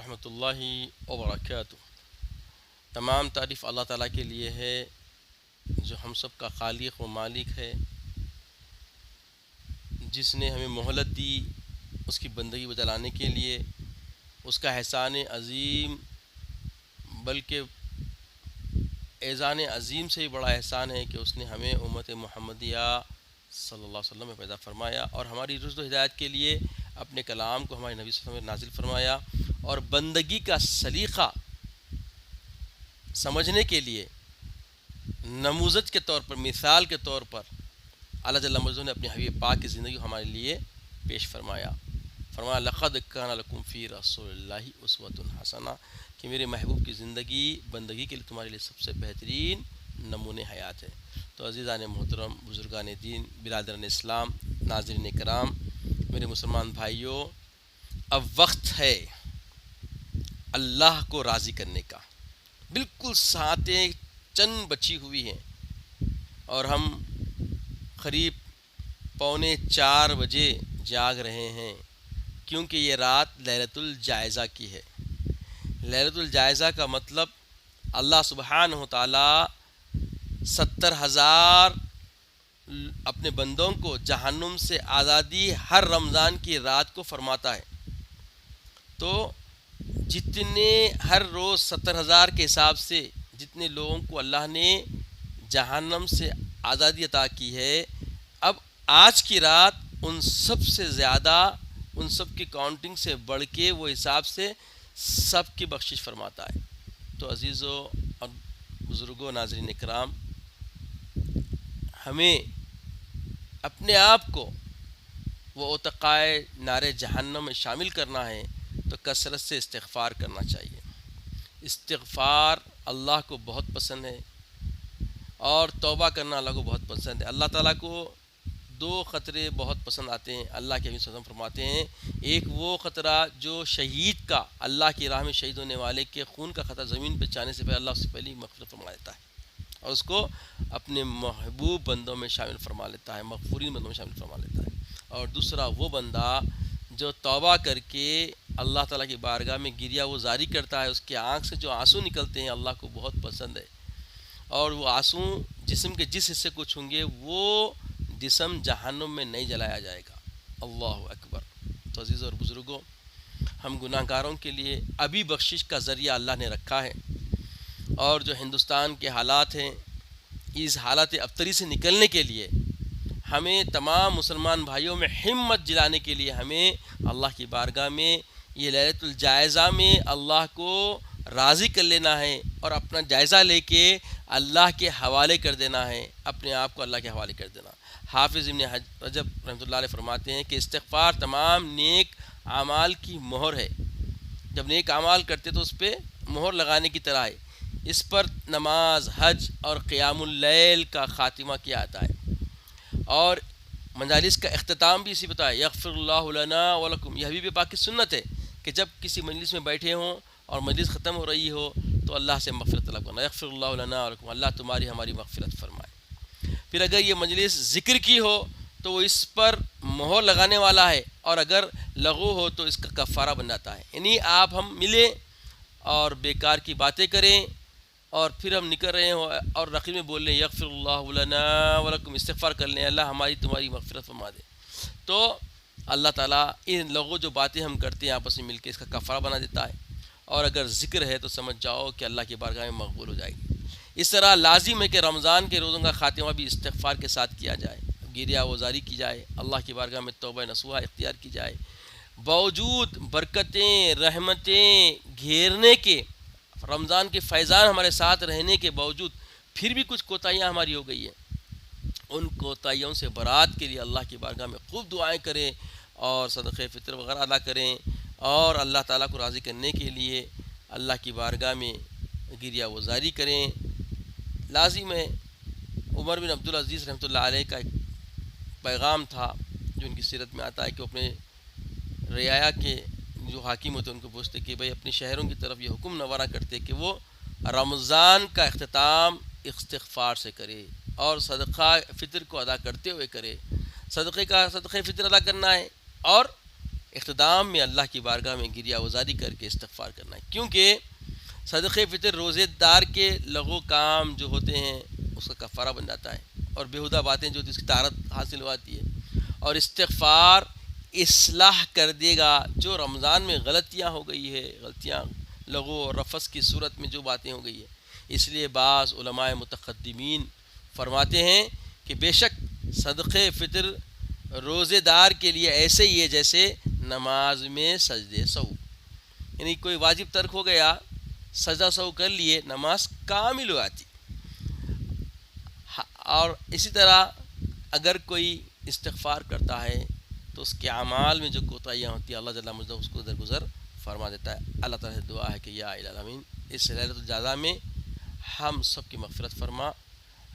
ورحمۃ اللہ وبرکاتہ۔ تمام تعریف اللہ تعالیٰ کے لیے ہے جو ہم سب کا خالق و مالک ہے، جس نے ہمیں مہلت دی اس کی بندگی بتلانے کے لیے۔ اس کا احسان عظیم، بلکہ احسان عظیم سے ہی بڑا احسان ہے کہ اس نے ہمیں امت محمدیہ صلی اللہ علیہ وسلم میں پیدا فرمایا اور ہماری رشد و ہدایت کے لیے اپنے کلام کو ہمارے نبی صلی اللہ علیہ وسلم میں نازل فرمایا، اور بندگی کا سلیقہ سمجھنے کے لیے نموذج کے طور پر، مثال کے طور پر اللہ جل مجدہ نے اپنے حبیب پاک کی زندگی ہمارے لیے پیش فرمایا۔ فرمایا لقد کان لکم فی رسول اللہ اسوۃ حسنہ، کہ میرے محبوب کی زندگی بندگی کے لیے تمہارے لیے سب سے بہترین نمونۂ حیات ہے۔ تو عزیزان محترم، بزرگان دین، برادران اسلام، ناظرین کرام، میرے مسلمان بھائیوں، اب وقت ہے اللہ کو راضی کرنے کا۔ بالکل ساعتیں چند بچی ہوئی ہیں اور ہم قریب 3:45 جاگ رہے ہیں، کیونکہ یہ رات لیلۃ الجائزہ کی ہے۔ لیلۃ الجائزہ کا مطلب اللہ سبحانہ و تعالیٰ 70,000 اپنے بندوں کو جہنم سے آزادی ہر رمضان کی رات کو فرماتا ہے۔ تو جتنے ہر روز 70,000 کے حساب سے جتنے لوگوں کو اللہ نے جہنم سے آزادی عطا کی ہے، اب آج کی رات ان سب سے زیادہ، ان سب کی کاؤنٹنگ سے بڑھ کے وہ حساب سے سب کی بخشش فرماتا ہے۔ تو عزیزوں اور بزرگوں، ناظرین اکرام، ہمیں اپنے آپ کو وہ عتقائے نار جہنم میں شامل کرنا ہے تو کثرت سے استغفار کرنا چاہیے۔ استغفار اللہ کو بہت پسند ہے اور توبہ کرنا اللہ کو بہت پسند ہے۔ اللہ تعالیٰ کو 2 خطرے بہت پسند آتے ہیں۔ اللہ کے نبی صلی اللہ علیہ وسلم فرماتے ہیں، ایک وہ خطرہ جو شہید کا، اللہ کی راہ میں شہید ہونے والے کے خون کا خطرہ زمین پہ چاہنے سے پہلے اللہ اس سے پہلے مغفرت فرما دیتا ہے اور اس کو اپنے محبوب بندوں میں شامل فرما لیتا ہے، مغفورین بندوں میں شامل فرما لیتا ہے۔ اور دوسرا وہ بندہ جو توبہ کر کے اللہ تعالیٰ کی بارگاہ میں گریہ وہ جاری کرتا ہے، اس کے آنکھ سے جو آنسو نکلتے ہیں اللہ کو بہت پسند ہے، اور وہ آنسو جسم کے جس حصے کو چھوں گے وہ جسم جہنم میں نہیں جلایا جائے گا۔ اللہ اکبر۔ تو عزیز اور بزرگوں، ہم گناہ گاروں کے لیے ابھی بخشش کا ذریعہ اللہ نے رکھا ہے، اور جو ہندوستان کے حالات ہیں، اس حالات ابتری سے نکلنے کے لیے ہمیں تمام مسلمان بھائیوں میں ہمت جلانے کے لیے ہمیں اللہ کی بارگاہ میں یہ لیلۃ الجائزہ میں اللہ کو راضی کر لینا ہے اور اپنا جائزہ لے کے اللہ کے حوالے کر دینا ہے، اپنے آپ کو اللہ کے حوالے کر دینا۔ حافظ ابن رجب رحمۃ اللہ علیہ فرماتے ہیں کہ استغفار تمام نیک اعمال کی مہر ہے۔ جب نیک اعمال کرتے تو اس پہ مہر لگانے کی طرح ہے۔ اس پر نماز، حج اور قیام اللیل کا خاتمہ کیا جاتا ہے، اور مجالس کا اختتام بھی اسی بتایا، یغفر اللہ لنا ولکم۔ یہ حبیب پاک کی سنت ہے کہ جب کسی مجلس میں بیٹھے ہوں اور مجلس ختم ہو رہی ہو تو اللہ سے مغفرت طلب کرنا، یغفر اللہ لنا ولکم، اللہ تمہاری ہماری مغفرت فرمائے۔ پھر اگر یہ مجلس ذکر کی ہو تو وہ اس پر مہر لگانے والا ہے، اور اگر لغو ہو تو اس کا کفارہ بن جاتا ہے۔ یعنی آپ ہم ملیں اور بیکار کی باتیں کریں اور پھر ہم نکل رہے ہیں اور رقیب میں بول لیں یغفر اللہ لنا ولکم، استغفار کر لیں اللہ ہماری تمہاری مغفرت فرما دے، تو اللہ تعالیٰ ان لوگوں جو باتیں ہم کرتے ہیں آپس میں مل کے اس کا کفارہ بنا دیتا ہے، اور اگر ذکر ہے تو سمجھ جاؤ کہ اللہ کی بارگاہ میں مقبول ہو جائے گی۔ اس طرح لازم ہے کہ رمضان کے روزوں کا خاتمہ بھی استغفار کے ساتھ کیا جائے، گریہ وزاری کی جائے، اللہ کی بارگاہ میں توبہ نصوحہ اختیار کی جائے۔ باوجود برکتیں، رحمتیں گھیرنے کے، رمضان کے فیضان ہمارے ساتھ رہنے کے باوجود پھر بھی کچھ کوتاہیاں ہماری ہو گئی ہیں، ان کوتاہیوں سے برات کے لیے اللہ کی بارگاہ میں خوب دعائیں کریں اور صدقہ فطر وغیرہ ادا کریں، اور اللہ تعالیٰ کو راضی کرنے کے لیے اللہ کی بارگاہ میں گریہ وزاری کریں۔ لازم ہے، عمر بن عبدالعزیز رحمۃ اللہ علیہ کا ایک پیغام تھا جو ان کی سیرت میں آتا ہے کہ وہ اپنے رعایا کے جو حاکم ہوتے ان کو پوچھتے کہ بھائی اپنے شہروں کی طرف یہ حکم نوارہ کرتے کہ وہ رمضان کا اختتام استغفار سے کرے اور صدقہ فطر کو ادا کرتے ہوئے کرے۔ صدقہ فطر ادا کرنا ہے اور اختتام میں اللہ کی بارگاہ میں گریہ وزاری کر کے استغفار کرنا ہے، کیونکہ صدقہ فطر روزے دار کے لغو کام جو ہوتے ہیں اس کا کفارہ بن جاتا ہے، اور بیہودہ باتیں جو اس کی طہارت حاصل ہو جاتی ہے، اور استغفار اصلاح کر دے گا جو رمضان میں غلطیاں ہو گئی ہے، غلطیاں لغو اور رفث کی صورت میں جو باتیں ہو گئی ہے۔ اس لیے بعض علماء متقدمین فرماتے ہیں کہ بے شک صدقہ فطر روزے دار کے لیے ایسے ہی ہے جیسے نماز میں سجدے سہو، یعنی کوئی واجب ترک ہو گیا، سجدہ سہو کر لیے، نماز کامل ہو آتی۔ اور اسی طرح اگر کوئی استغفار کرتا ہے تو اس کے اعمال میں جو کوتاہیاں ہوتی ہیں اللہ جل مجدہ اس کو درگزر فرما دیتا ہے۔ اللہ تعالیٰ سے دعا ہے کہ یا الہ العالمین اس لیلۃ الجزا میں ہم سب کی مغفرت فرما،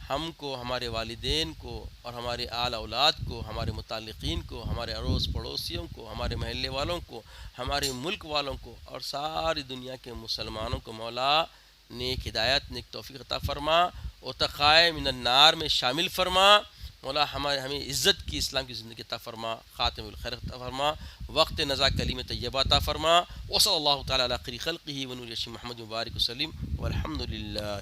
ہم کو، ہمارے والدین کو اور ہمارے آل اولاد کو، ہمارے متعلقین کو، ہمارے اڑوس پڑوسیوں کو، ہمارے محلے والوں کو، ہمارے ملک والوں کو اور ساری دنیا کے مسلمانوں کو مولا نیک ہدایت، نیک توفیق عطا فرما، اتقائے من النار میں شامل فرما، مولا ہمیں عزت کی اسلام کی زندگی عطا فرما، خاتم الخیر عطا فرما، وقت نزا کلیم طیبہ عطا فرما، وصلی اللہ تعالی علی خیر خلقہ ونور یشی محمد مبارک وسلم والحمد للہ۔